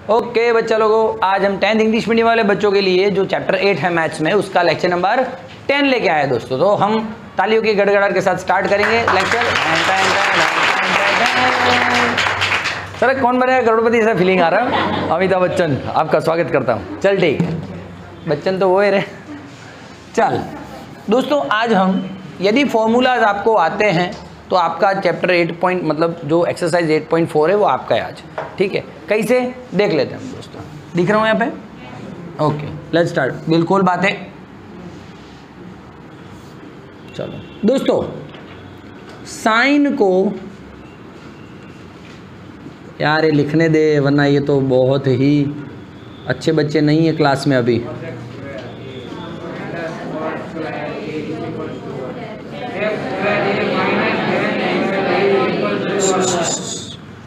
Okay बच्चा लोगों, आज हम 10th इंग्लिश मीडियम वाले बच्चों के लिए जो चैप्टर 8 है मैथ्स में, उसका लेक्चर नंबर 10 लेके आए दोस्तों। तो हम तालियों की गड़गड़ाहट के साथ स्टार्ट करेंगे लेक्चर। सर कौन बनेगा करोड़पति, ऐसा फीलिंग आ रहा है। अमिताभ बच्चन, आपका स्वागत करता हूँ। चल ठीक है, बच्चन तो वो ही रहे। चल दोस्तों, आज हम यदि फॉर्मूलाज आपको आते हैं तो आपका चैप्टर 8 मतलब जो एक्सरसाइज 8.4 है वो आपका है आज। ठीक है, कैसे देख लेते हैं हम दोस्तों। दिख रहा हूँ यहाँ पे? Okay let's start. बिल्कुल बातें। चलो दोस्तों, साइन को यार ये लिखने दे, वरना ये तो बहुत ही अच्छे बच्चे नहीं है क्लास में अभी।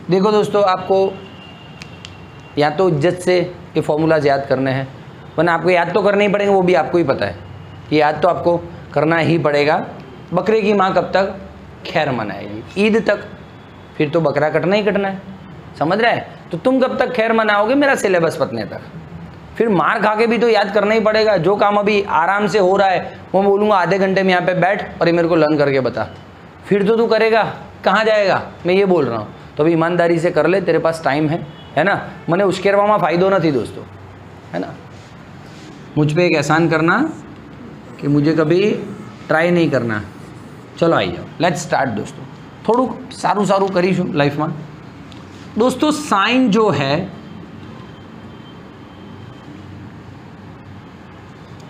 देखो दोस्तों, आपको या तो इज्जत से ये फॉर्मूलाज याद करने हैं, वरना आपको याद तो करने ही पड़ेंगे, वो भी आपको ही पता है कि याद तो आपको करना ही पड़ेगा। बकरे की माँ कब तक खैर मनाएगी? ईद तक। फिर तो बकरा कटना ही कटना है, समझ रहा है? तो तुम कब तक खैर मनाओगे? मेरा सिलेबस पतने तक। फिर मार खा के भी तो याद करना ही पड़ेगा। जो काम अभी आराम से हो रहा है वो बोलूँगा आधे घंटे में यहाँ पे बैठ और ये मेरे को लर्न करके बता, फिर तो तू करेगा, कहाँ जाएगा? मैं ये बोल रहा हूँ। तो अभी ईमानदारी से कर ले, तेरे पास टाइम है ना। मैंने उसके रवा फ़ायदो न थी दोस्तों, है ना। मुझ पे एक एहसान करना कि मुझे कभी ट्राई नहीं करना। चलो आई जाओ, लेट्स स्टार्ट दोस्तों। थोड़ू सारू सारू करीशुं लाइफ में दोस्तों। साइन जो है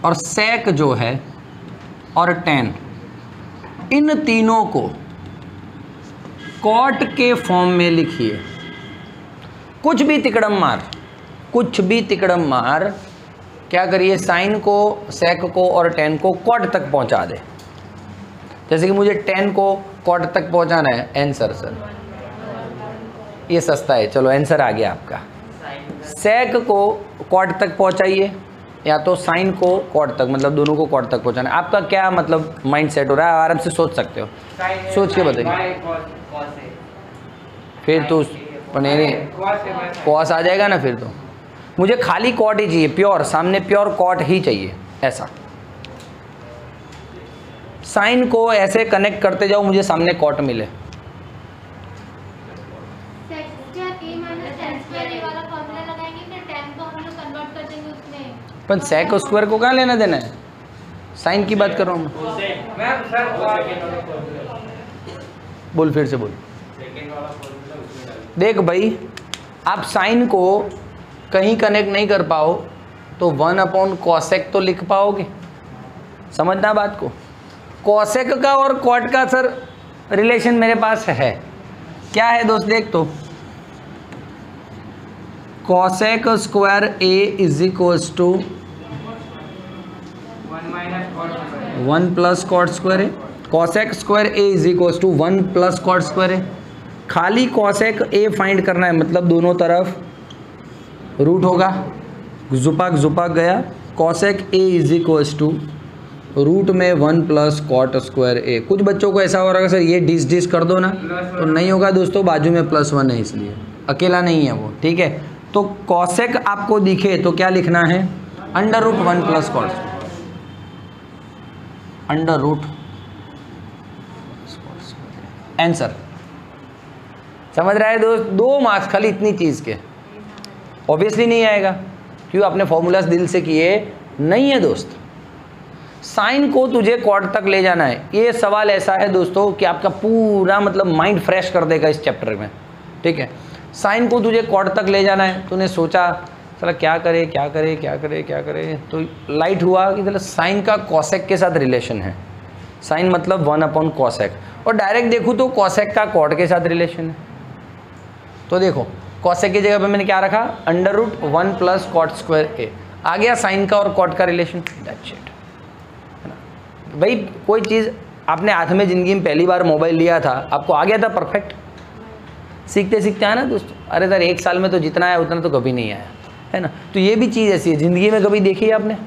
और सेक जो है और टेन, इन तीनों को कॉट के फॉर्म में लिखिए। कुछ भी तिकड़म मार, कुछ भी तिकड़म मार, क्या करिए? साइन को, सेक को और टेन को कॉट तक पहुंचा दे। जैसे कि मुझे टेन को कॉट तक पहुंचाना है। आंसर सर ये सस्ता है, चलो आंसर आ गया आपका। सेक को कॉट तक पहुंचाइए, या तो साइन को कॉट तक, मतलब दोनों को कॉट तक पहुंचाना है। आपका क्या मतलब माइंड सेट हो रहा है? आराम से सोच सकते हो, सोच के बताइए। फिर तो कॉस आ जाएगा ना। फिर तो मुझे खाली कॉट ही चाहिए, प्योर, सामने प्योर कॉट ही चाहिए ऐसा। साइन को ऐसे कनेक्ट करते जाओ, मुझे सामने कॉट मिले। पर सेक स्क्वायर को कहाँ लेना देना है? साइन की बात कर रहा हूँ मैं। बोल, फिर से बोल। देख भाई, आप साइन को कहीं कनेक्ट नहीं कर पाओ तो 1 कॉसेक तो लिख पाओगे। समझना बात को। कॉसेक का और कॉट का सर रिलेशन मेरे पास है। क्या है दोस्त? देख तो, cosec square A is equals to 1 plus cot square है। Cosec square A is equals to 1 plus cot square है। खाली कॉसेक ए फाइंड करना है, मतलब दोनों तरफ रूट होगा। जुपाक जुपाक गया। Cosec A is equals to root में 1 प्लस कॉट स्क्वायर ए। कुछ बच्चों को ऐसा हो रहा है सर ये डिस कर दो ना, तो नहीं होगा दोस्तों, बाजू में +1 है इसलिए, अकेला नहीं है वो। ठीक है, तो कॉसेक आपको दिखे तो क्या लिखना है? √1 प्लस कॉट, √। आंसर समझ रहा है दोस्त? 2 मार्क्स खाली इतनी चीज़ के। ऑब्वियसली नहीं आएगा, क्यों? आपने फॉर्मूलाज दिल से किए नहीं है दोस्त। साइन को तुझे कॉट तक ले जाना है। ये सवाल ऐसा है दोस्तों कि आपका पूरा मतलब माइंड फ्रेश कर देगा इस चैप्टर में। ठीक है, साइन को तुझे कॉट तक ले जाना है। तूने सोचा चला क्या करे क्या करे क्या करे क्या करे, तो लाइट हुआ कि चलो साइन का कॉसेक के साथ रिलेशन है। साइन मतलब 1 कॉसेक, और डायरेक्ट देखूँ तो कॉसेक का कॉट के साथ रिलेशन है। तो देखो, कॉसेक की जगह पे मैंने क्या रखा? √1 प्लस कॉट स्क्वायर ए। आ गया साइन का और कॉट का रिलेशन। दैट्स इट, है ना भाई। कोई चीज़ आपने हाथ में ज़िंदगी में पहली बार मोबाइल लिया था, आपको आ गया था परफेक्ट? सीखते सीखते आया ना दोस्तों। अरे सर 1 साल में तो जितना आया उतना तो कभी नहीं आया, है ना। तो ये भी चीज़ ऐसी है, ज़िंदगी में कभी देखी है आपने?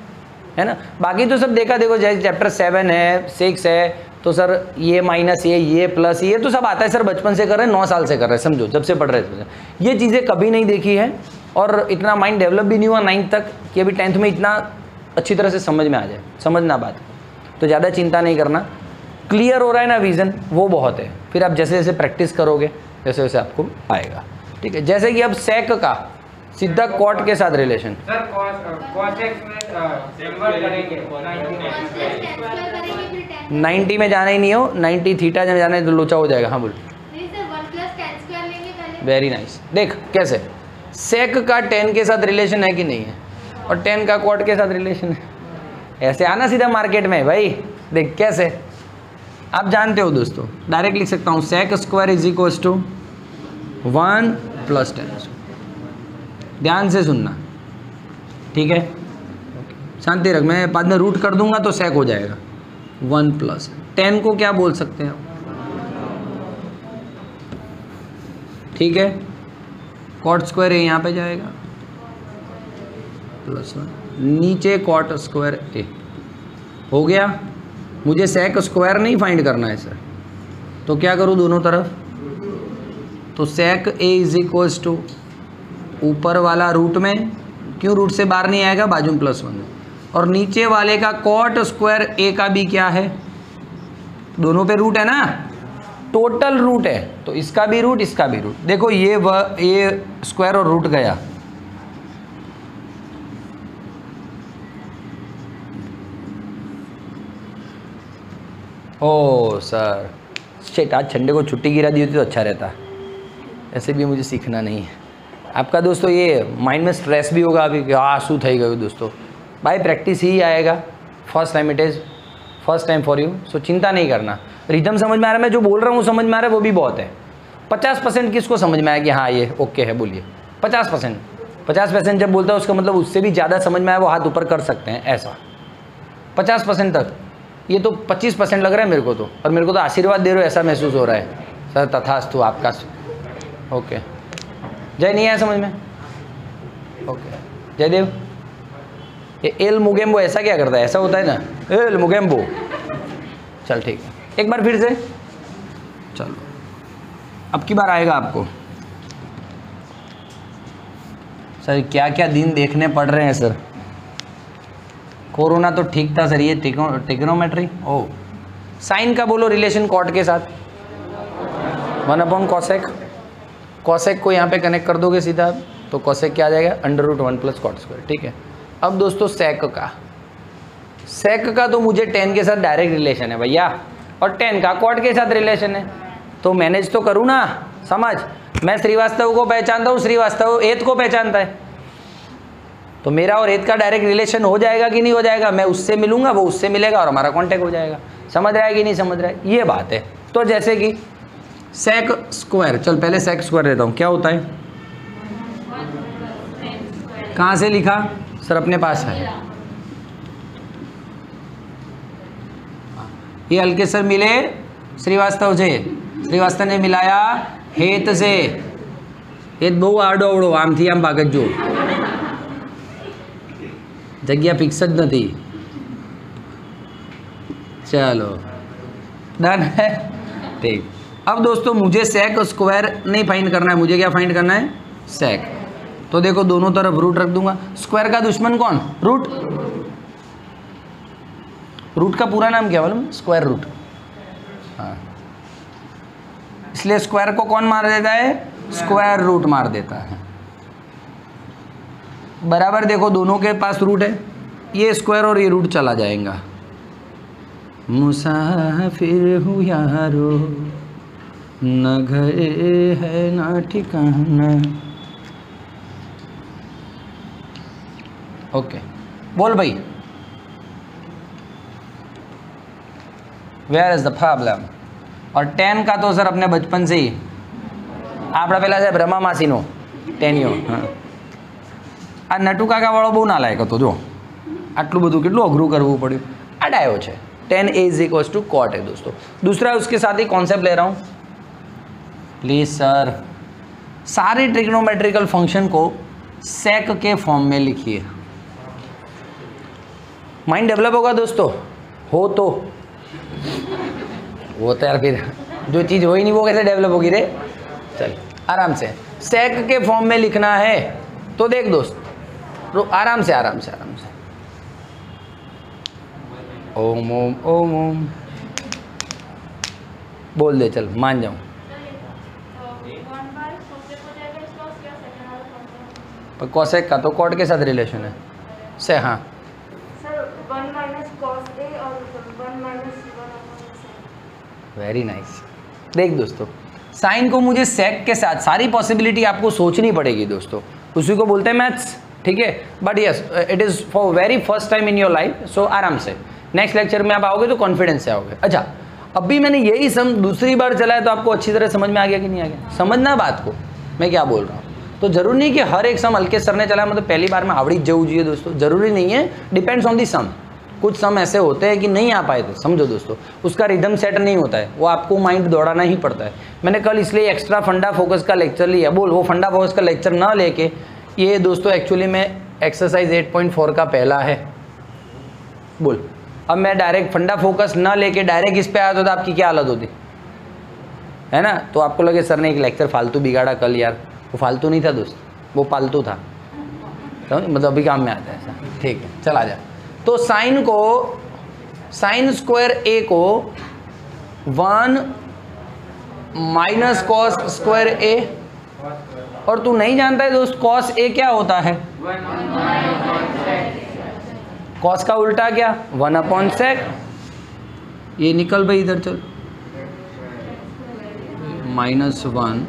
है ना। बाकी तो सब देखा, देखो जैसे चैप्टर 7 है, 6 है, तो सर ये माइनस ये प्लस ये तो सब आता है सर, बचपन से कर रहे हैं, 9 साल से कर रहे हैं, समझो जब से पढ़ रहे थे। ये चीज़ें कभी नहीं देखी है, और इतना माइंड डेवलप भी नहीं हुआ 9th तक कि अभी 10th में इतना अच्छी तरह से समझ में आ जाए, समझना बात। तो ज़्यादा चिंता नहीं करना, क्लियर हो रहा है ना विज़न, वो बहुत है। फिर आप जैसे जैसे प्रैक्टिस करोगे वैसे वैसे आपको आएगा, ठीक है। जैसे कि अब सेक का सीधा कॉट के साथ रिलेशन, सर cosec में सिंबल करेंगे 90 में जाना ही नहीं हो, 90 थीटा जब जाना है तो लोचा हो जाएगा। हाँ बोल। नहीं सर 1 + tan स्क्वायर लेंगे पहले। Very nice. देख कैसे सेक का tan के साथ रिलेशन है कि नहीं है, और tan का कॉट के साथ रिलेशन है। ऐसे आना सीधा मार्केट में भाई। देख कैसे आप जानते हो दोस्तों, डायरेक्ट लिख सकता हूँ sec square is equals to 1 + tan। ध्यान से सुनना, ठीक है, शांति रख। मैं बाद में रूट कर दूंगा तो सेक हो जाएगा। 1 + tan को क्या बोल सकते हैं आप, ठीक है, कॉट स्क्वायर ए यहाँ पे जाएगा +1, नीचे कॉट स्क्वायर ए हो गया। मुझे सेक स्क्वायर नहीं फाइंड करना है सर, तो क्या करूँ दोनों तरफ, तो सेक ए इज इक्वल्स टू ऊपर वाला रूट में, क्यों रूट से बाहर नहीं आएगा, बाजू में +1, और नीचे वाले का कॉट स्क्वायर ए का भी क्या है, दोनों पे रूट है ना, टोटल रूट है, तो इसका भी रूट इसका भी रूट। देखो ये स्क्वायर और रूट गया, ओ सर शिट, आज संडे को छुट्टी गिरा दी होती तो अच्छा रहता। ऐसे भी मुझे सीखना नहीं है आपका दोस्तों, ये माइंड में स्ट्रेस भी होगा अभी, आंसू थई गयो दोस्तों। भाई प्रैक्टिस ही आएगा, first time it is first time for you, so चिंता नहीं करना। रिदम समझ में आ रहा है, मैं जो बोल रहा हूँ समझ में आ रहा है, वो भी बहुत है। 50% किसको समझ में आया कि हाँ ये ओके है, बोलिए 50% जब बोलता है उसका मतलब उससे भी ज़्यादा समझ में आया, वो हाथ ऊपर कर सकते हैं ऐसा 50% तक। ये तो 25% लग रहा है मेरे को तो, और मेरे को तो आशीर्वाद दे रहे हो ऐसा महसूस हो रहा है सर। तथास्तु आपका, ओके। जय नहीं आया समझ में, ओके। जयदेव, ये एल मुगेम्बो ऐसा क्या करता है, ऐसा होता है ना एल मुगेम्बो। चल ठीक है, एक बार फिर से चलो, अब की बार आएगा आपको। सर क्या क्या दिन देखने पड़ रहे हैं सर, कोरोना तो ठीक था सर, ये ट्रिग्नोमेट्री, ओ साइन का बोलो रिलेशन कॉट के साथ 1/cosec, कॉसेक को यहाँ पे कनेक्ट कर दोगे सीधा, तो कॉसेक क्या आ जाएगा, √1 + cot स्क्वायर, ठीक है। अब दोस्तों सेक का तो मुझे tan के साथ डायरेक्ट रिलेशन है भैया, और tan का कॉट के साथ रिलेशन है, तो मैनेज तो करूँ ना, समझ। मैं श्रीवास्तव को पहचानता हूँ, श्रीवास्तव एत को पहचानता है, तो मेरा और एत का डायरेक्ट रिलेशन हो जाएगा कि नहीं हो जाएगा, मैं उससे मिलूंगा, वो उससे मिलेगा, और हमारा कॉन्टैक्ट हो जाएगा। समझ रहा है कि नहीं समझ रहा है, ये बात है। तो जैसे कि सेक स्क्वायर, चल पहले सेक स्क्वायर देता हूँ, क्या होता है, कहाँ से लिखा सर, अपने पास है ये हल्के सर मिले श्रीवास्तव से, श्रीवास्तव ने मिलाया हेत से, हेत बहु आडो अवड़ो आम थी आम भागत जो जगह फिक्स ज नहीं। चलो डन है, ठीक। अब दोस्तों मुझे सेक स्क्वायर नहीं फाइंड करना है, मुझे क्या फाइंड करना है, सेक। तो देखो दोनों तरफ रूट रख दूंगा। स्क्वायर का दुश्मन कौन, रूट। रूट का पूरा नाम क्या मालूम, स्क्वायर रूट, हाँ। इसलिए स्क्वायर को कौन मार देता है, स्क्वायर रूट मार देता है। बराबर देखो दोनों के पास रूट है, ये स्क्वायर और ये रूट चला जाएगा। मुसाफिर हूँ यारो, न घर है ना ठिकाना। ओके बोल भाई, वेयर इज द प्रॉब्लम। और tan का तो सर अपने बचपन से ही आपड़ा पहला से ब्रह्मा मासीनो टेनियो, हाँ। आ नटुकाका वाળો બહુ નાલાયક હતો, જો આટલું બધું કેટલું અઘરું કરવું પડ્યું, આ ડાયો છે। tan a = cot है दोस्तों। दूसरा उसके साथ ही कॉन्सेप्ट ले रहा हूँ प्लीज सर, सारे ट्रिग्नोमेट्रिकल फंक्शन को सेक के फॉर्म में लिखिए। माइंड डेवलप होगा दोस्तों, हो तो वो तो यार, फिर जो चीज़ हो ही नहीं वो कैसे डेवलप होगी रे। चल आराम से, सेक के फॉर्म में लिखना है तो देख दोस्त, आराम से आराम से आराम से, ओम ओम ओम ओम बोल दे, चल मान जाऊं। पर कॉसेक का तो कॉट के साथ रिलेशन है से, हाँ सर 1 माइनस कॉस ए और 1 माइनस वेरी नाइस। देख दोस्तों, साइन को मुझे सेक के साथ सारी पॉसिबिलिटी आपको सोचनी पड़ेगी दोस्तों, उसी को बोलते हैं मैथ्स, ठीक है। But yes, it is for very first time in your life, so आराम से नेक्स्ट लेक्चर में आप आओगे तो कॉन्फिडेंस से आओगे। अच्छा, अभी मैंने यही दूसरी बार चला है तो आपको अच्छी तरह समझ में आ गया कि नहीं आ गया? समझना बात को मैं क्या बोल रहा हूँ। तो जरूरी नहीं कि हर एक सम अलके सर ने चला मतलब पहली बार में आवड़ी जरूर चाहिए दोस्तों, जरूरी नहीं है, डिपेंड्स ऑन दी सम। कुछ सम ऐसे होते हैं कि नहीं आ पाए थे, समझो दोस्तों, उसका रिदम सेट नहीं होता है, वो आपको माइंड दौड़ाना ही पड़ता है। मैंने कल इसलिए एक्स्ट्रा फंडा फोकस का लेक्चर लिया। बोल, वो फंडा फोकस का लेक्चर ना लेके ये दोस्तों एक्चुअली में एक्सरसाइज 8.4 का पहला है। बोल, अब मैं डायरेक्ट फंडा फोकस ना लेके डायरेक्ट इस पे आया तो आपकी क्या हालत होती है ना? तो आपको लगे सर ने एक लेक्चर फालतू बिगाड़ा कल, यार वो फालतू नहीं था दोस्त, वो पालतू था, मतलब अभी काम में आता है ऐसा, ठीक है। चल आ जा। तो साइन को, साइन स्क्वायर ए को 1 माइनस कॉस स्क्वायर ए, और तू नहीं जानता है दोस्त कॉस ए क्या होता है? कॉस का उल्टा क्या? 1/sec। ये निकल भाई इधर, चल -1/।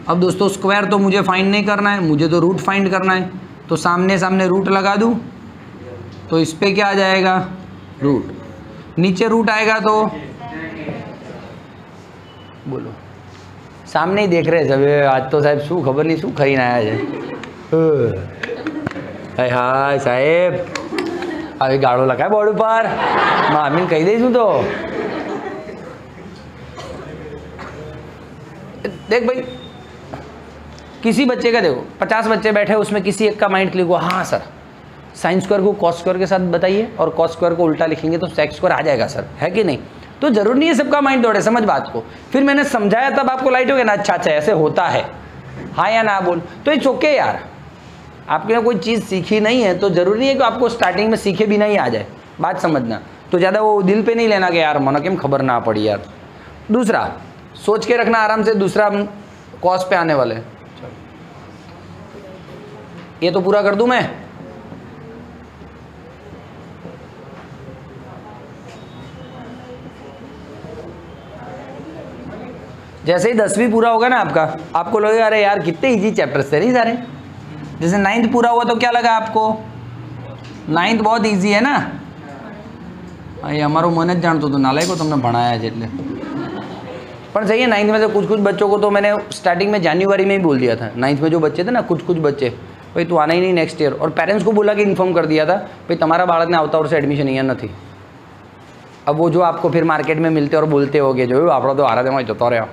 अब दोस्तों स्क्वायर तो मुझे फाइंड नहीं करना है, मुझे तो रूट फाइंड करना है। तो सामने सामने रूट लगा दूं तो इस पे क्या आ जाएगा? रूट। नीचे रूट आएगा तो बोलो, सामने ही देख रहे सब, आज तो साहब शू खबर नहीं शू खरीद आया है। हाय साहेब, अभी गाड़ो लगा है बोर्ड पर, मामी कही दे तो। देख भाई, किसी बच्चे का देखो 50 बच्चे बैठे, उसमें किसी एक का माइंड क्लिक हुआ, हाँ सर साइन स्क्वायर को कॉस स्क्वायर के साथ बताइए और कॉस स्क्वायर को उल्टा लिखेंगे तो सेक स्क्वायर आ जाएगा सर, है कि नहीं? तो जरूरी नहीं है सबका माइंड दौड़े, समझ बात को। फिर मैंने समझाया तब आपको लाइट हो गया ना, अच्छा अच्छा ऐसे होता है, हाँ या ना बोल। तो इट्स ओके यार, आपके यहाँ कोई चीज़ सीखी नहीं है तो जरूरी नहीं है कि आपको स्टार्टिंग में सीखे भी नहीं आ जाए, बात समझना। तो ज़्यादा वो दिल पे नहीं लेना कि यार मन केम खबर ना पड़ी यार। दूसरा सोच के रखना आराम से, दूसरा कॉस पे आने वाले, ये तो पूरा कर दूं मैं। जैसे ही 10वीं पूरा होगा ना आपका, आपको लगेगा अरे यार कितने इजी चैप्टर्स थे नहीं सारे। जैसे 9th पूरा हुआ तो क्या लगा आपको? 9th बहुत इजी है ना। अरे हमारो मन ज जानतो तो नालायक को तुमने भणाया है એટલે पर सही है। 9th में से कुछ बच्चों को तो मैंने स्टार्टिंग में जनवरी में ही बोल दिया था। 9th में जो बच्चे थे ना, कुछ बच्चे, भाई तू आना ही नहीं नेक्स्ट ईयर, और पेरेंट्स को बोला कि इन्फॉर्म कर दिया था भाई तुम्हारा बालक ने આવતા વર્ષે एडमिशन અહીંયા નથી। अब वो जो आपको फिर मार्केट में मिलते और बोलते होगे जो आप तो आ रहा था जता रहा,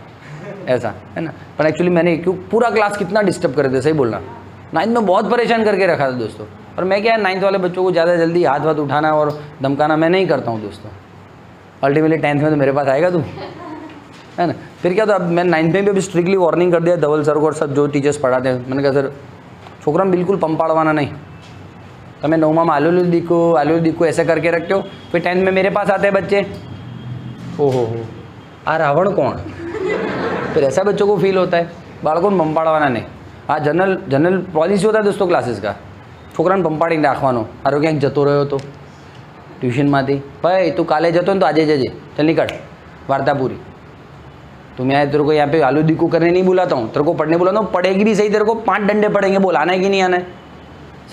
ऐसा है ना। पर एक्चुअली मैंने क्यों पूरा क्लास कितना डिस्टर्ब कर थे, सही बोलना। 9th में बहुत परेशान करके रखा था दोस्तों। और मैं क्या 9th वाले बच्चों को ज़्यादा जल्दी हाथ उठाना और धमकाना मैं नहीं करता हूँ दोस्तों। अल्टीमेटली 10th में तो मेरे पास आएगा तू, है ना। फिर क्या, तो अब मैं 9th में भी अभी स्ट्रिक्टली वार्निंग कर दिया धवल सर को और सब जो टीचर्स पढ़ाते हैं। मैंने कहा सर छोकरा बिल्कुल पंपाड़वाना नहीं, તમે 9th में आलू दिक्कू ऐसे करके रखते हो, फिर 10th में मेरे पास आते हैं बच्चे, ओहो हो आ रावण कौन, फिर ऐसा बच्चों को फील होता है। बालकों ने पंपाड़वाना नहीं। हाँ, जनरल पॉलिसी होता है दोस्तों क्लासेस का, छोकराने पंपाड़ी રાખવાનો। આરો ક્યાંક જતો રહ્યો તો ટ્યુશનમાંથી, ભાઈ તું કાલે જતો ને તો આજે જજે, चल निकल, वार्ता पूरी। तुम्हें तेरे को यहाँ पे आलू दिक्कू करने नहीं बुलाता हूँ, तेरे को पढ़ने बुलाता हूँ, पढ़ेगी भी सही, तेरे को 5 डंडे पड़ेंगे, बोल आना है कि नहीं आना है,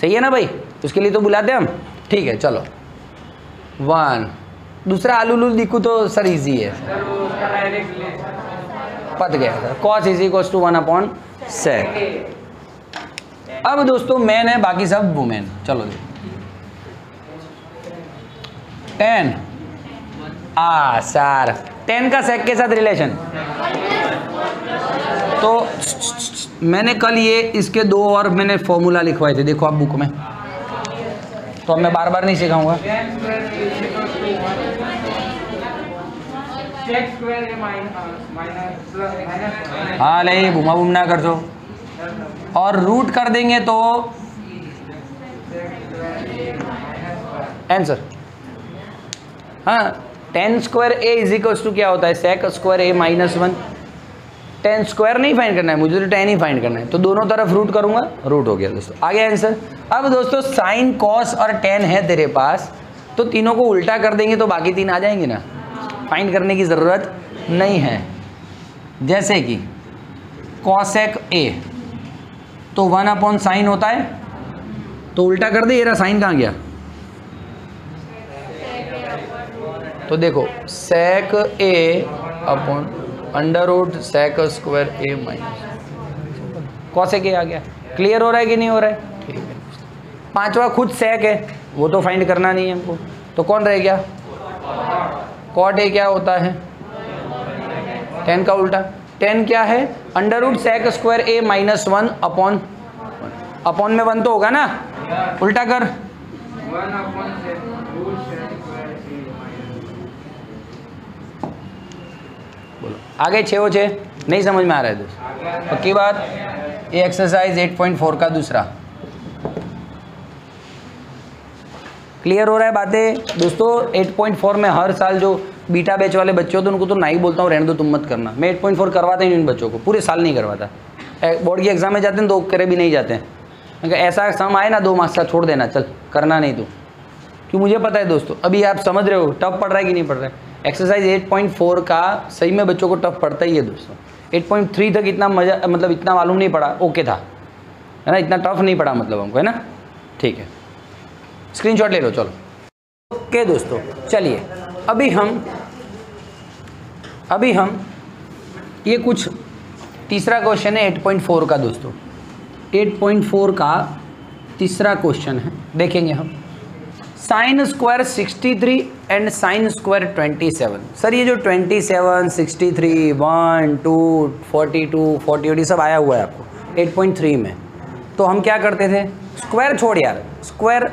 सही है ना भाई। उसके लिए तो बुलाते हैं हम, ठीक है चलो। 1 दूसरा आलू दिक्कू तो सर इजी है, पत गया sir. Cos is equal to 1/sec। अब दोस्तों मैन है, बाकी सब वुमेन। चलो 10 सर 10 का सेक के साथ रिलेशन। तो मैंने कल ये इसके 2 और मैंने फॉर्मूला लिखवाए थे, देखो आप बुक में, तो अब मैं बार बार नहीं सिखाऊंगा। हाँ ले घुमा घूम ना कर दो, और रूट कर देंगे तो आंसर, हाँ, tan square A is equals to क्या होता है, sec square A minus 1। Tan square नहीं फाइंड करना है मुझे, तो टेन ही फाइंड करना है, तो दोनों तरफ रूट करूंगा, रूट हो गया दोस्तों, आ गया आंसर। अब दोस्तों साइन कॉस और टेन है तेरे पास, तो तीनों को उल्टा कर देंगे तो बाकी तीन आ जाएंगे ना, फाइंड करने की ज़रूरत नहीं है। जैसे कि कॉसेक ए तो 1 अपॉन साइन होता है, तो उल्टा कर दे, ये रहा साइन कहाँ गया, तो देखो sec A upon under root sec square A minus cosec A आ गया। क्लियर हो रहा है कि नहीं हो रहा है, ठीक है। पांचवा खुद सेक है, वो तो फाइंड करना नहीं है हमको, तो कौन रह गया, कॉट ए क्या होता है, टेन का उल्टा, टेन क्या है, under root sec square A minus 1 upon, upon में 1 तो होगा ना, उल्टा कर, 1 upon root sec square a बोलो आगे 6 हो 6 नहीं समझ में आ रहा है दोस्त, पक्की बात। ये एक्सरसाइज 8.4 का दूसरा, क्लियर हो रहा है बातें दोस्तों। 8.4 में हर साल जो बीटा बैच वाले बच्चे होते हैं उनको तो नहीं बोलता हूँ, रहने दो तुम मत करना, मैं 8.4 करवाता ही इन बच्चों को, पूरे साल नहीं करवाता, बोर्ड की एग्जाम में जाते हैं 2 करे भी नहीं जाते हैं, ऐसा सम आए ना 2 मार्क्स का छोड़ देना, चल करना नहीं तू, क्यों मुझे पता है दोस्तों। अभी आप समझ रहे हो टफ पढ़ रहा है कि नहीं पढ़ रहा है, एक्सरसाइज 8.4 का सही में बच्चों को टफ पड़ता ही है दोस्तों। 8.3 तक इतना मजा, मतलब इतना मालूम नहीं पड़ा, ओके था, है ना, इतना टफ नहीं पड़ा मतलब हमको, है ना, ठीक है, स्क्रीनशॉट ले लो चलो। ओके दोस्तों चलिए, अभी हम ये कुछ तीसरा क्वेश्चन है 8.4 का दोस्तों, 8.4 का तीसरा क्वेश्चन है, देखेंगे हम। Sine square 63 and sine square 27। Sir ये जो 27, 63, 1, 2, 42, 48 सब आया हुआ है आपको 8.3 में, तो हम क्या करते थे, स्क्वायर छोड़ यार, स्क्वायर,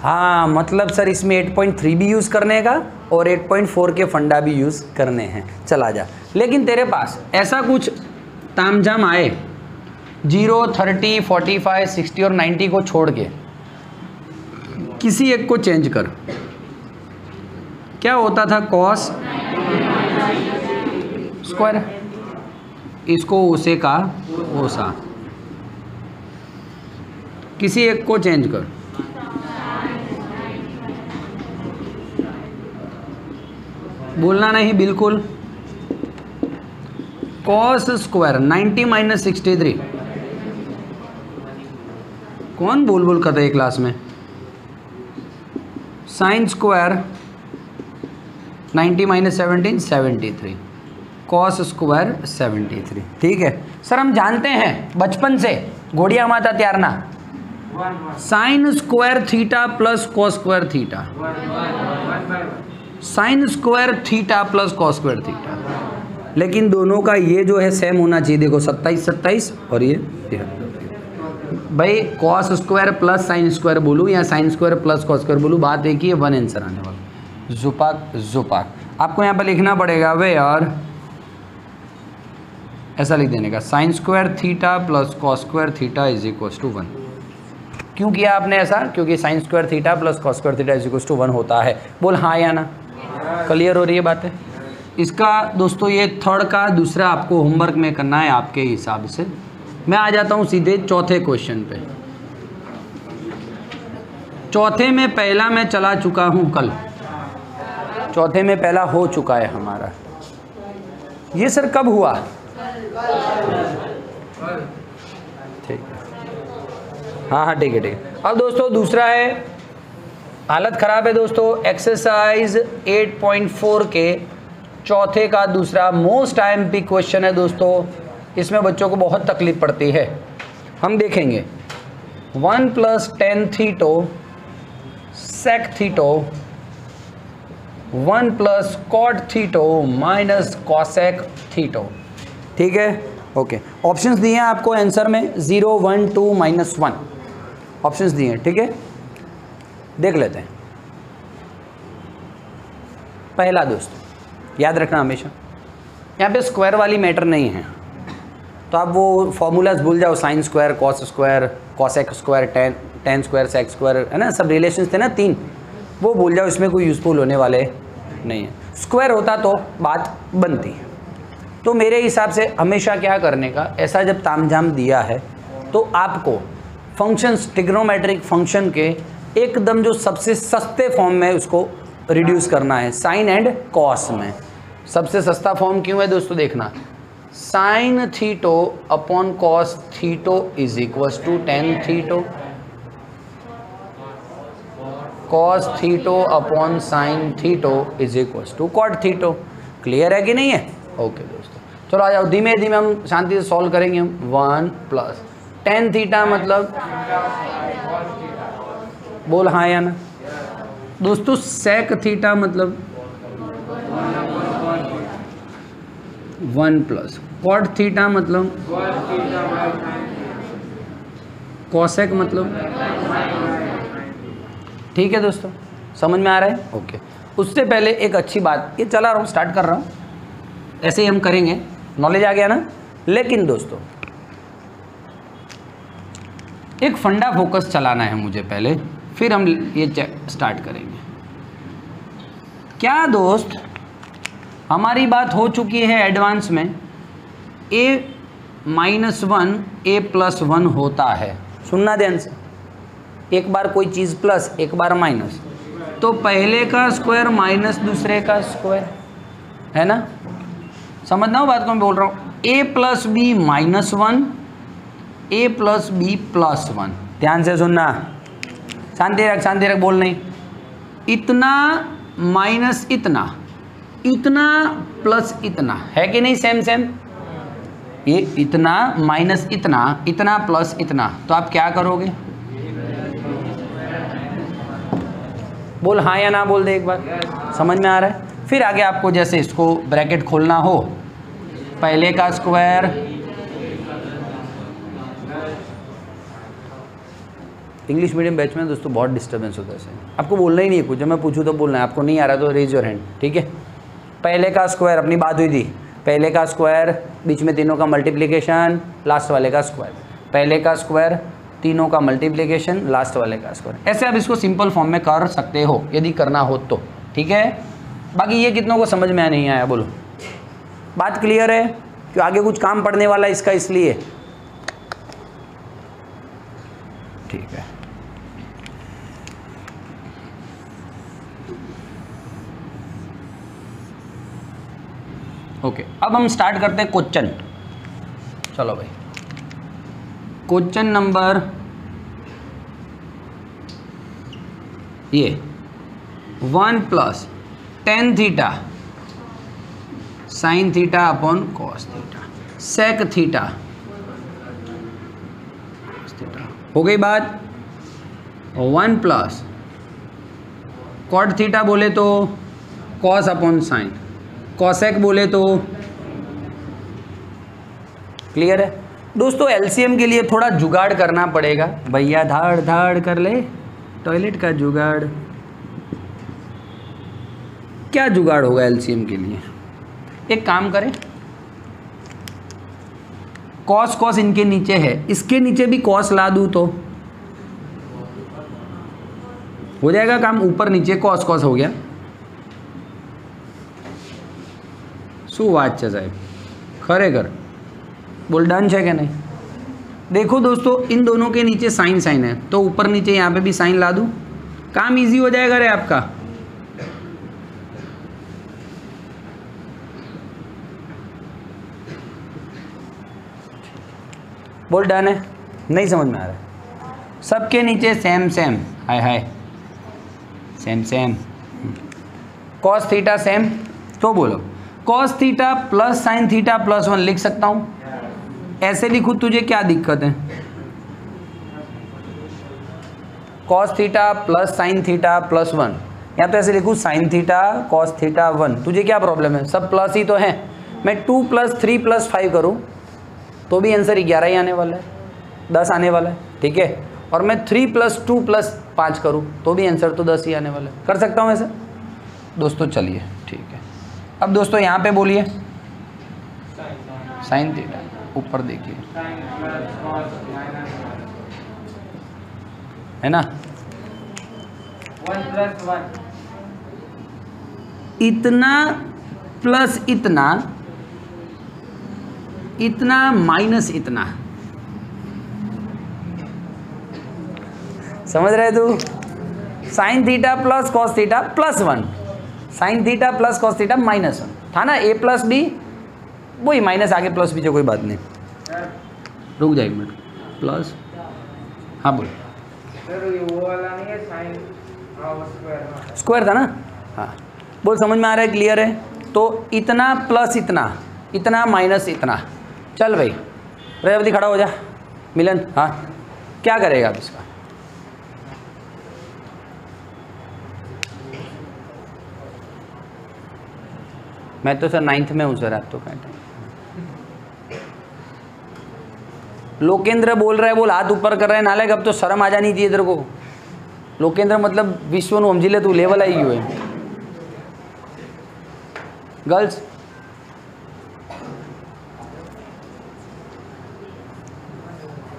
हाँ मतलब सर इसमें 8.3 भी यूज़ करने का और 8.4 के फंडा भी यूज़ करने हैं, चला जा। लेकिन तेरे पास ऐसा कुछ तामझाम आए 0, 30, 45, 60 और 90 को छोड़ के किसी एक को चेंज कर, क्या होता था, कॉस स्क्वायर, इसको ओसे का ओसा, किसी एक को चेंज कर, बोलना नहीं बिल्कुल, कॉस स्क्वायर 90 माइनस 63, कौन बोल बोल करता है क्लास में, sine square 90 minus 17 73, cos square 73, ठीक है। सर हम जानते हैं बचपन से घोड़िया माता तैयारना, sine square theta plus cos square theta, sine square theta plus cos square theta, लेकिन दोनों का ये जो है सेम होना चाहिए, देखो 27 27 और ये 73। भाई cos square plus sine square बोलूँ या sine square plus cos square बोलूँ, बात एक ही है, 1 आंसर आने वाला, जुपाक जुपाक। आपको यहाँ पर लिखना पड़ेगा वे और ऐसा लिख देने का, sine square theta plus cos square theta is equal to 1। क्यों किया आपने ऐसा, क्योंकि sine square theta plus cos square theta is equal to 1 होता है, बोल हाँ या ना, क्लियर हो रही है बातें। इसका दोस्तों ये थर्ड का दूसरा आपको होमवर्क में करना है आपके हिसाब से। मैं आ जाता हूँ सीधे चौथे क्वेश्चन पे। चौथे में पहला मैं चला चुका हूँ कल, चौथे में पहला हो चुका है हमारा। ये सर कब हुआ, ठीक है, हाँ ठीक है ठीक है। अब दोस्तों दूसरा है, हालत ख़राब है दोस्तों, एक्सरसाइज 8.4 के चौथे का दूसरा मोस्ट IMP क्वेश्चन है दोस्तों। इसमें बच्चों को बहुत तकलीफ पड़ती है। हम देखेंगे 1 + tan theta sec theta 1 + cot theta minus cosec theta, ठीक है, ओके। ऑप्शंस दिए हैं आपको आंसर में 0, 1, 2, -1 ऑप्शंस दिए हैं, ठीक है, देख लेते हैं। पहला दोस्तों याद रखना हमेशा, यहाँ पे स्क्वायर वाली मैटर नहीं है, तो आप वो फॉर्मूलाज भूल जाओ, sine square, cos square, cosec square, tan square, sec square, है ना, सब रिलेशंस थे ना 3, वो भूल जाओ, इसमें कोई यूज़फुल होने वाले नहीं है। स्क्वायर होता तो बात बनती। तो मेरे हिसाब से हमेशा क्या करने का, ऐसा जब तामझाम दिया है तो आपको फंक्शंस, ट्रिग्नोमेट्रिक फंक्शन के एकदम जो सबसे सस्ते फॉर्म में उसको रिड्यूस करना है, साइन एंड कॉस में। सबसे सस्ता फॉर्म क्यों है दोस्तों, देखना, sine theta upon cos theta is equals to tan theta, cos theta upon sine theta is equals to cot theta. Clear है कि नहीं है? ओके दोस्तों, चलो आ जाओ, धीमे धीमे हम शांति से सॉल्व करेंगे हम। 1 प्लस टेन थीटा मतलब, बोल हाँ या ना दोस्तों, सेक थीटा मतलब 1 प्लस कॉट थीटा मतलब, कॉसेक मतलब, ठीक है दोस्तों, समझ में आ रहा है? ओके। उससे पहले एक अच्छी बात, ये चला रहा हूँ, स्टार्ट कर रहा हूँ, ऐसे ही हम करेंगे, नॉलेज आ गया ना। लेकिन दोस्तों एक फंडा फोकस चलाना है मुझे पहले, फिर हम ये स्टार्ट करेंगे। क्या दोस्त, हमारी बात हो चुकी है एडवांस में, a-1 a+1 होता है। सुनना ध्यान से, एक बार कोई चीज़ प्लस, एक बार माइनस, तो पहले का स्क्वायर माइनस दूसरे का स्क्वायर, है ना? समझना हो बात को मैं बोल रहा हूँ। a+b -1, a+b+1, ध्यान से सुनना, शांति रख बोल नहीं। इतना माइनस इतना, इतना प्लस इतना, है कि नहीं सेम सेम? ये इतना माइनस इतना, इतना प्लस इतना, तो आप क्या करोगे? बोल हाँ या ना बोल दे एक बार, समझ में आ रहा है? फिर आगे आपको जैसे इसको ब्रैकेट खोलना हो, पहले का स्क्वायर, इंग्लिश मीडियम बैच में दोस्तों बहुत डिस्टर्बेंस होता है, आपको बोलना ही नहीं है कुछ, जब मैं पूछूँ तो बोलना है, आपको नहीं आ रहा तो रेज योर हैंड, ठीक है? पहले का स्क्वायर, अपनी बात हुई थी, पहले का स्क्वायर, बीच में तीनों का मल्टीप्लिकेशन, लास्ट वाले का स्क्वायर, पहले का स्क्वायर, तीनों का मल्टीप्लिकेशन, लास्ट वाले का स्क्वायर। ऐसे आप इसको सिंपल फॉर्म में कर सकते हो यदि करना हो तो, ठीक है? बाकी ये कितनों को समझ में नहीं आया बोलो? बात क्लियर है? कि आगे कुछ काम पड़ने वाला है इसका, इसलिए ठीक है। ओके, अब हम स्टार्ट करते हैं क्वेश्चन। चलो भाई, क्वेश्चन नंबर ये 1 plus tan theta sine theta upon cos theta sec theta हो गई बात। 1 प्लस कॉट थीटा बोले तो कॉस अपॉन साइन, कॉसेक बोले तो, क्लियर है दोस्तों? एलसीएम के लिए थोड़ा जुगाड़ करना पड़ेगा भैया, धाड़ धाड़ कर ले, टॉयलेट का जुगाड़। क्या जुगाड़ होगा एलसीएम के लिए? एक काम करें, कॉस कॉस इनके नीचे है, इसके नीचे भी कॉस ला दूं तो हो जाएगा काम। ऊपर नीचे कॉस कॉस हो गया। શું વાત છે સાહેબ, ખરેખર બોલ ડન છે કે नहीं? देखो दोस्तों, इन दोनों के नीचे साइन साइन है, तो ऊपर नीचे यहाँ पे भी साइन ला दूँ, काम इजी हो जाएगा रे आपका। बोल डन है? नहीं समझ में आ रहा है? सबके नीचे सेम सेम, हाय हाय same same, cos theta same, तो बोलो cos theta plus sine theta plus 1 लिख सकता हूँ। ऐसे लिखूँ तुझे क्या दिक्कत है? Cos theta plus sine theta plus 1, या तो ऐसे लिखूँ साइन थीटा कॉस थीटा 1, तुझे क्या प्रॉब्लम है? सब प्लस ही तो है। मैं 2 + 3 + 5 करूँ तो भी आंसर 11 ही आने वाला है, 10 आने वाला है, ठीक है? और मैं 3 + 2 + 5 करूँ तो भी आंसर तो 10 ही आने वाला है। कर सकता हूँ ऐसे दोस्तों? चलिए ठीक है। अब दोस्तों यहाँ पे बोलिए साइन थीटा, ऊपर देखिए, साइन प्लस कॉस माइनस है ना, 1 प्लस 1 इतना प्लस इतना, इतना माइनस इतना, समझ रहे तू? Sign theta plus cos theta plus 1, sign theta plus cos theta minus 1 था ना, ए प्लस बी, वही माइनस आगे प्लस पीछे कोई बात नहीं। रुक जाए एक मिनट, प्लस, हाँ बोल। सर ये वो वाला नहीं है साइन स्क्वायर, स्क्वायर था ना, हाँ बोल, समझ में आ रहा है, क्लियर है? तो इतना प्लस इतना, इतना माइनस इतना। चल भाई प्रजापति खड़ा हो जा, मिलन, हाँ क्या करेगा अब इसका? मैं तो सर 9th में हूँ सर, आप तो कहते हैं। लोकेंद्र बोल रहा है, बोल, हाथ ऊपर कर रहा है, नालायक, अब तो शर्म आ जानी चाहिए तेरे को। लोकेंद्र मतलब विश्व नु समझी ले तू, लेवल आई हुई है। गर्ल्स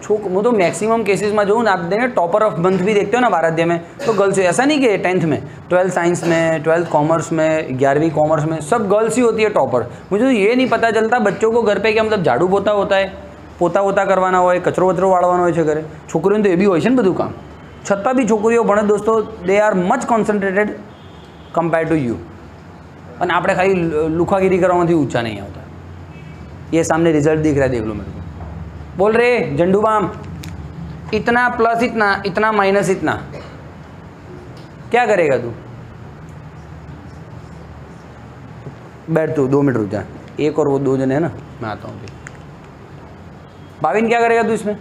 छोक वो तो मैक्सिमम केसेस में जो आप देंगे टॉपर ऑफ मंथ भी देखते हो ना भारतीय में, तो गर्ल्स, ऐसा नहीं कि 10th में, 12th साइंस में, 12th कॉमर्स में, 11वीं कॉमर्स में, सब गर्ल्स ही होती है टॉपर। मुझे तो ये नहीं पता चलता बच्चों को घर पे क्या मतलब झाड़ू पोता होता है, पोता वोता करवाना હોય, કચરો વચરો વાળવાનો હોય છે ઘરે, છોકરીઓને તો એ બી હોય છે ને બધું કામ, છતાં બી છોકરીઓ ભણે દોસ્તો, they are much concentrated compare to you, અને આપણે ખાલી લુખાગીરી કરવામાંથી ઊંચા નહીં આવતા। ये सामने रिजल्ट दिख रहा है, देख लो मेरे को। बोल रहे झंडू बाम, इतना प्लस इतना, इतना माइनस इतना, क्या करेगा तू? बैठ तू 2 मिनट रुक जा, एक और वो 2 जने हैं ना, मैं आता हूँ। भाविन क्या करेगा तू इसमें?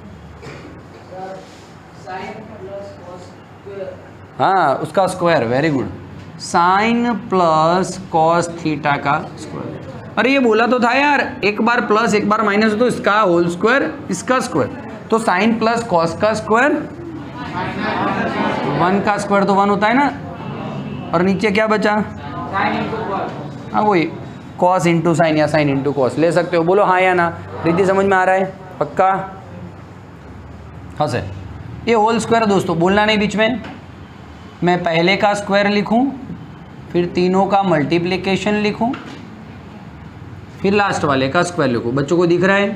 हाँ उसका square, very good, sine plus cos theta का स्क्वायर। अरे ये बोला तो था यार, एक बार प्लस एक बार माइनस हो तो इसका होल स्क्वायर, इसका स्क्वायर, तो साइन प्लस कॉस का स्क्वायर, 1 का स्क्वायर तो 1 होता है ना, और नीचे क्या बचा? Sine into cos. हाँ वही, कॉस इंटू साइन या साइन इंटू कॉस ले सकते हो। बोलो हाँ या ना, रिद्धि समझ में आ रहा है? पक्का? हाँ सर, ये होल स्क्वायर दोस्तों बोलना नहीं बीच में। मैं पहले का स्क्वायर लिखूं, फिर तीनों का मल्टीप्लिकेशन लिखूं, फिर लास्ट वाले का स्क्वायर लिखूं। बच्चों को दिख रहा है?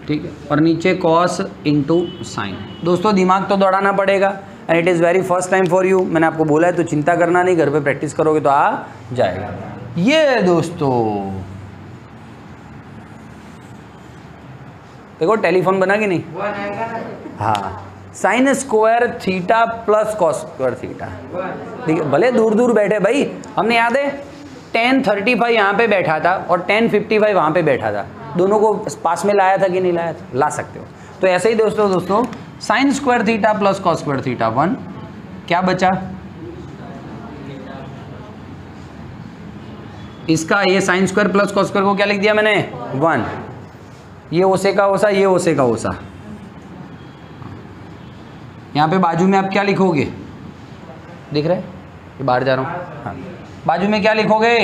ठीक है, और नीचे कॉस इंटू साइन। दोस्तों दिमाग तो दौड़ाना पड़ेगा, and it is very first time for you. मैंने आपको बोला है तो चिंता करना नहीं, घर पे प्रैक्टिस करोगे तो आ जाएगा। ये दोस्तों देखो टेलीफोन बना कि नहीं? 1 आएगा ना? हाँ, sign square theta plus cos square theta. ठीक है, भले दूर दूर बैठे भाई, हमने याद है 10:35 यहाँ पे बैठा था और 10:55 वहाँ पे बैठा था, दोनों को पास में लाया था कि नहीं लाया था? ला सकते हो। तो ऐसे ही दोस्तों sign square theta plus cos square theta 1, क्या बचा? इसका ये sine square plus cos square को क्या लिख दिया मैंने? 1। ये ओसे का ओसा, ये ओसे का ओसा। यहाँ पे बाजू में आप क्या लिखोगे? दिख रहा है? ये बाहर जा रहा हूँ। हाँ, बाजू में क्या लिखोगे?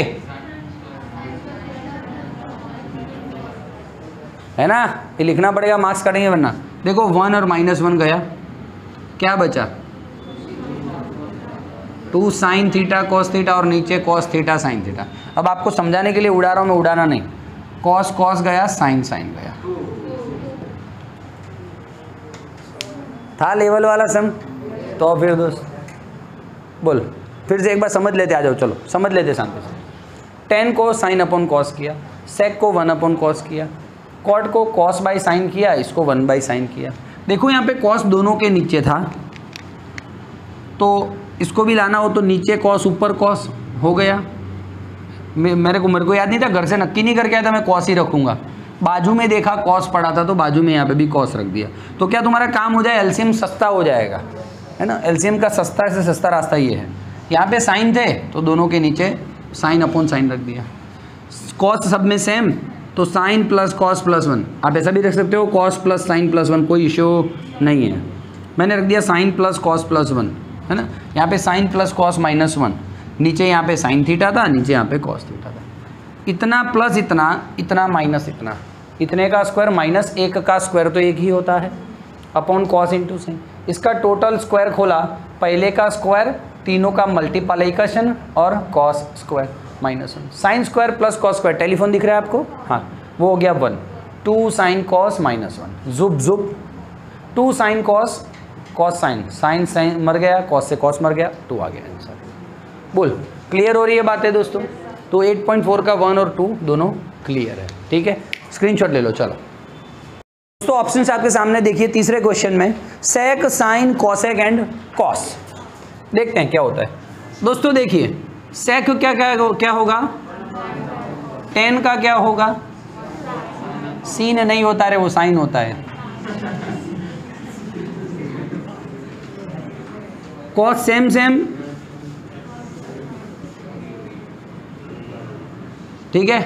है ना, ये लिखना पड़ेगा, मार्क्स काटेंगे वरना। देखो 1 और -1 गया, क्या बचा? 2 साइन थीटा कॉस थीटा और नीचे कॉस थीटा साइन थीटा। अब आपको समझाने के लिए उड़ा रहा हूँ मैं, उड़ाना नहीं। कॉस कॉस गया, साइन साइन गया। था लेवल वाला सम? तो फिर दोस्त बोल, फिर से एक बार समझ लेते, आ जाओ चलो समझ लेते शांति से। 10 को साइन अपॉन कॉस किया, सेक को 1 अपॉन कॉस किया, कॉट को कॉस बाई साइन किया, इसको 1 बाई साइन किया। देखो यहाँ पे कॉस दोनों के नीचे था, तो इसको भी लाना हो तो नीचे कॉस ऊपर कॉस हो गया। मेरे को याद नहीं था, घर से नक्की नहीं करके आया था मैं कॉस ही रखूँगा। बाजू में देखा कॉस पड़ा था तो बाजू में यहाँ पे भी कॉस रख दिया। तो क्या तुम्हारा काम हो जाए, एलसीएम सस्ता हो जाएगा, है ना। एलसीएम का सस्ता से सस्ता रास्ता ये है। यहाँ पे साइन थे तो दोनों के नीचे साइन अपॉन साइन रख दिया। कॉस सब में सेम, तो साइन प्लस कॉस प्लस 1। आप ऐसा भी रख सकते हो, कॉस प्लस साइन प्लस 1, कोई इशू नहीं है। मैंने रख दिया साइन प्लस कॉस प्लस 1, है ना। यहाँ पे साइन प्लस कॉस -1, नीचे यहाँ पे साइन थीटा था, नीचे यहाँ पे कॉस थीटा था। इतना प्लस इतना, इतना माइनस इतना, इतने का स्क्वायर माइनस एक का स्क्वायर तो एक ही होता है, अपॉन कॉस इंटू साइन। इसका टोटल स्क्वायर खोला, पहले का स्क्वायर, तीनों का मल्टीप्लिकेशन और cos square minus 1, sine square plus cos square. Telephone दिख रहा है आपको? हाँ, वो हो गया 1, 2 साइन कॉस माइनस 1, जुप जुप, 2 sine cos, cos sine, sine sine मर गया, कॉस से कॉस मर गया, 2 आ गया आंसर। बोल, क्लियर हो रही है बातें दोस्तों? तो 8.4 का 1 और 2 दोनों क्लियर है, ठीक है। स्क्रीनशॉट ले लो। चलो दोस्तों, ऑप्शन आपके सामने देखिए। तीसरे क्वेश्चन में सेक, साइन, कॉसेक एंड कॉस, देखते हैं क्या होता है दोस्तों। देखिए सेक क्या होगा, टेन का क्या होगा, सीन नहीं होता रे, वो साइन होता है। कॉस सेम सेम, ठीक है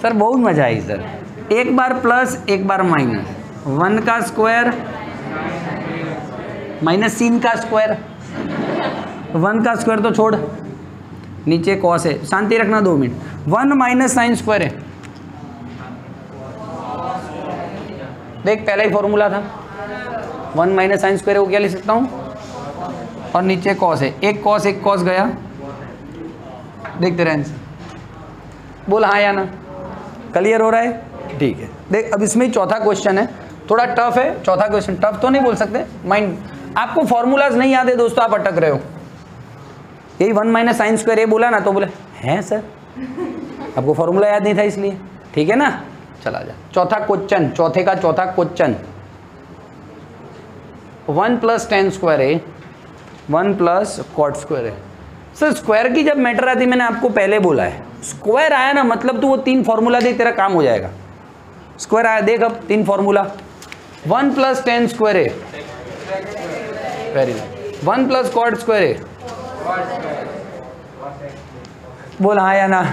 सर, बहुत मजा आई सर। एक बार प्लस एक बार माइनस, 1 का स्क्वायर माइनस सीन का स्क्वायर, 1 का स्क्वायर तो छोड़, नीचे कॉस है, शांति रखना 2 मिनट। 1 माइनस साइन स्क्वायर है, देख पहला ही फॉर्मूला था, 1 माइनस साइन स्क्वायर है, वो क्या लिख सकता हूँ, और नीचे कॉस है, एक कॉस गया, देखते रहे आंसर। बोल हाँ या ना, क्लियर हो रहा है? ठीक है। देख अब इसमें चौथा क्वेश्चन है, थोड़ा टफ है चौथा क्वेश्चन, टफ तो नहीं बोल सकते, माइंड आपको फॉर्मूलाज नहीं याद है दोस्तों, आप अटक रहे हो। यही 1 माइनस साइन स्क्वायर ये बोला ना, तो बोले हैं सर आपको फॉर्मूला याद नहीं था इसलिए, ठीक है ना। चला जा चौथा क्वेश्चन, चौथे का चौथा क्वेश्चन, 1 प्लस टेन स्क्वायर है, 1 प्लस कॉट स्क्वायर है। सर स्क्वायर की जब मैटर आती, मैंने आपको पहले बोला है, स्क्वायर आया ना मतलब तो वो 3 फॉर्मूला दे, तेरा काम हो जाएगा। स्क्वायर आया, देख अब 3 फॉर्मूला, 1 प्लस टेन स्क्वायर है, very nice, 1 plus cot square है, बोल हाँ या ना।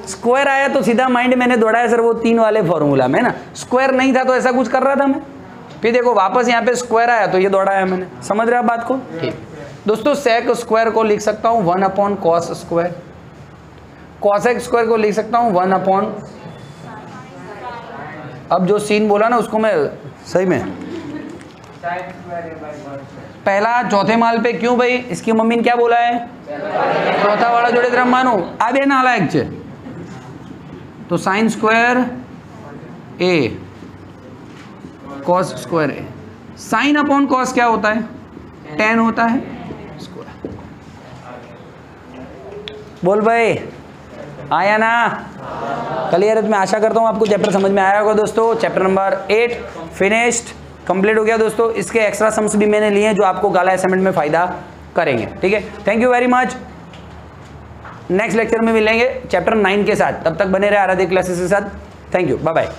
स्क्वायर आया तो सीधा माइंड मैंने दौड़ाया सर वो 3 वाले फॉर्मूला में ना, स्क्वायर नहीं था तो ऐसा कुछ कर रहा था मैं, फिर देखो वापस यहाँ पे स्क्वायर आया तो ये दौड़ाया मैंने, समझ रहे आप बात को? ठीक दोस्तों, सेक स्क्वायर को लिख सकता हूँ 1 upon cos square, cosec square को लिख सकता हूँ 1 अपॉन, अब जो सीन बोला ना उसको मैं सही में पहला चौथे माल पे क्यों भाई, इसकी मम्मी ने क्या बोला है, चौथा वाला जोड़े तरह मानो अब ये नाला एक, तो साइन स्क्वायर ए कॉस स्क्वायर ए, साइन अपॉन कॉस क्या होता है, 10 होता है स्क्वायर। बोल भाई आया ना, क्लियर है? मैं आशा करता हूँ आपको चैप्टर समझ में आया होगा दोस्तों। चैप्टर नंबर 8 फिनिश्ड, कंप्लीट हो गया दोस्तों। इसके एक्स्ट्रा सम्स भी मैंने लिए हैं जो आपको गाला असाइनमेंट में फ़ायदा करेंगे, ठीक है। Thank you very much. Next lecture में मिलेंगे चैप्टर 9 के साथ, तब तक बने रहे आराध्य क्लासेस के साथ। Thank you, bye bye.